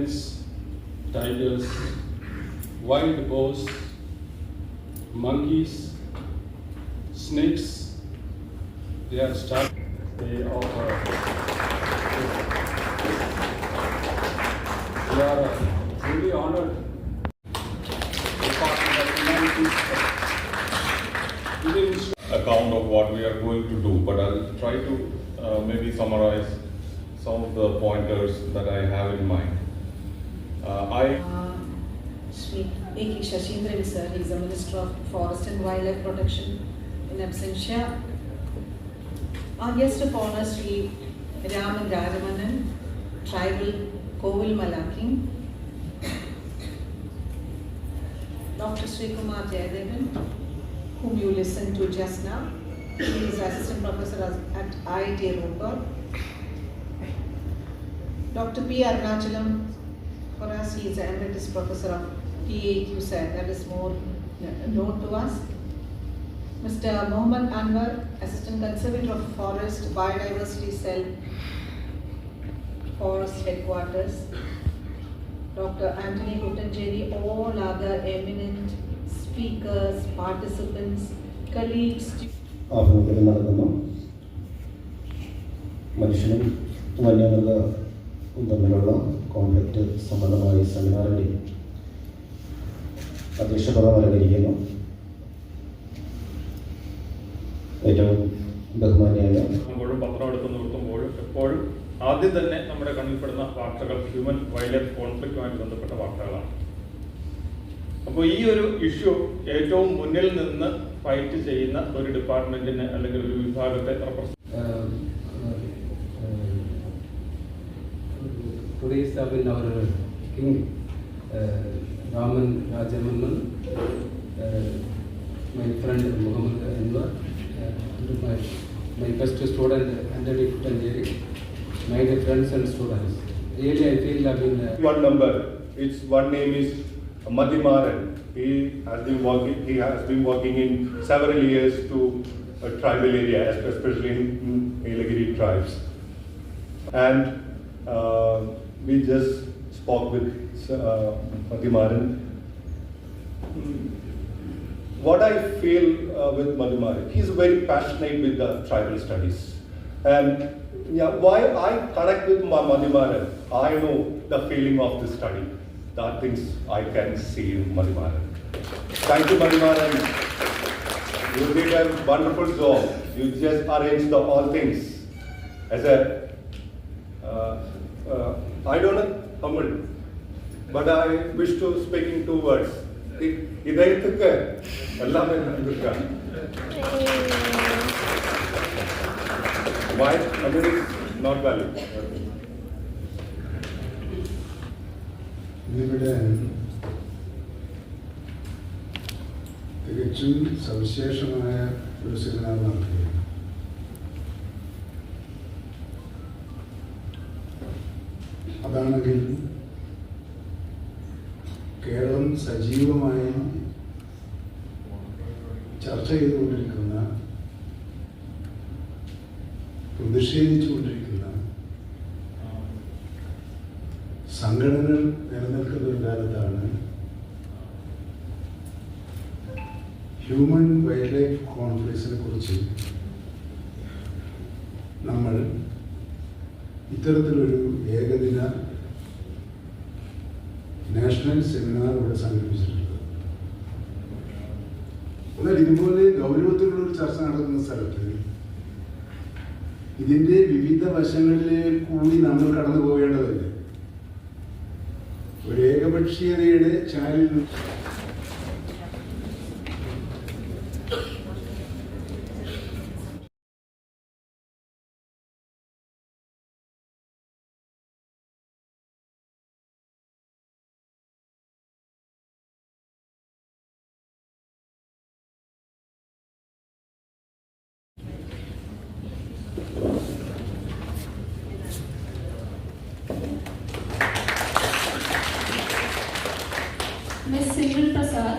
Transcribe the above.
lions, tigers, wild boars, monkeys, snakes. They are starting. They offer. We are really honored. Department of Humanities account of what we are going to do, but I'll try to maybe summarize some of the pointers that I have in mind. Shri A.K. Shashindran sir, he is the Minister of Forest and Wildlife Protection in absentia. Our guest of honor, Shri Raman Rajamanan, Tribal Kovil Malaking, Dr. Sri Kumar Jayadevan, whom you listened to just now. He is Assistant Professor at IIT Roper. Dr. P. Arunachalam, for us, he is the Emeritus Professor of PAQSAT, that is more known to us. Mr. Mohammad Anwar, Assistant Conservator of Forest, Biodiversity Cell, Forest Headquarters. Dr. Anthony Kuttanjeri, all other eminent speakers, participants, colleagues. ആഭിമുഖ്യത്തിൽ നടക്കുന്ന മനുഷ്യനും വന്യമൃഗവും തമ്മിലുള്ള conflict സംബന്ധമായ സെമിനാറിൻ്റെ അധ്യക്ഷപദം അലങ്കരിക്കുന്നു. ഏറ്റവും ബഹുമാനിയായ പത്രം എടുത്ത് നിർത്തുമ്പോഴും എപ്പോഴും ആദ്യം തന്നെ നമ്മുടെ കണ്ണിൽപ്പെടുന്ന വാർത്തകൾ ഹ്യൂമൻ വൈൽഡ് ലൈഫ് കോൺഫ്ലിക്റ്റുമായിട്ട് ബന്ധപ്പെട്ട വാർത്തകളാണ്. അപ്പോൾ ഈ ഒരു ഇഷ്യൂ ഏറ്റവും മുന്നിൽ നിന്ന് ഫൈറ്റ് ചെയ്യുന്ന ഒരു ഡിപ്പാർട്ട്മെന്റിനെ അല്ലെങ്കിൽ ഒരു വിഭാഗത്തെ Today is our King Raman Rajamanan, my friend Mohammad Anwar, my best student Anthony Kuttanjeri, my dear friends and students. Really, I feel one number. Its one name is Madhimaran. He has been working in several years to a tribal area, especially in Nilagiri tribes. And we just spoke with Madhimaran. What I feel with Madhimaran, he's very passionate with the tribal studies. And yeah, why I connect with Madhimaran, I know the feeling of the study. That things I can see in Madhimaran. Thank you, Madhimaran. You did a wonderful job. You just arranged all things. As a, I don't know Tamil, but I wish to speak in two words. Idayathukke ellame nadukka. Why Tamil is not valid? ഇവിടെ തികച്ചും സവിശേഷമായ ഒരു seminar നടത്തുകയാണ്. അതാണെങ്കിൽ കേരളം സജീവമായി ചർച്ച ചെയ്തുകൊണ്ടിരിക്കുന്ന, പ്രതിഷേധിച്ചുകൊണ്ടിരിക്കുന്ന സംഘടനകൾ നിലനിൽക്കുന്ന ഒരു കാലത്താണ് ഹ്യൂമൻ വൈൽഡ് ലൈഫ് കോൺഫ്ലിക്ട്സിനെ കുറിച്ച് നമ്മൾ ഇത്തരത്തിലൊരു ഏകദിന നാഷണൽ സെമിനാർ ഇവിടെ സംഘടിപ്പിച്ചിട്ടുണ്ട്. എന്നാൽ ഇതുപോലെ ഗൗരവത്തിലുള്ളൊരു ചർച്ച നടക്കുന്ന സ്ഥലത്ത് ഇതിൻ്റെ വിവിധ വശങ്ങളിലേക്ക് കൂടി നമ്മൾ കടന്നു പോകേണ്ടതില്ല. ഒരു ഏകപക്ഷീയതയുടെ ചാലിൽ Ms. Simran Prasad,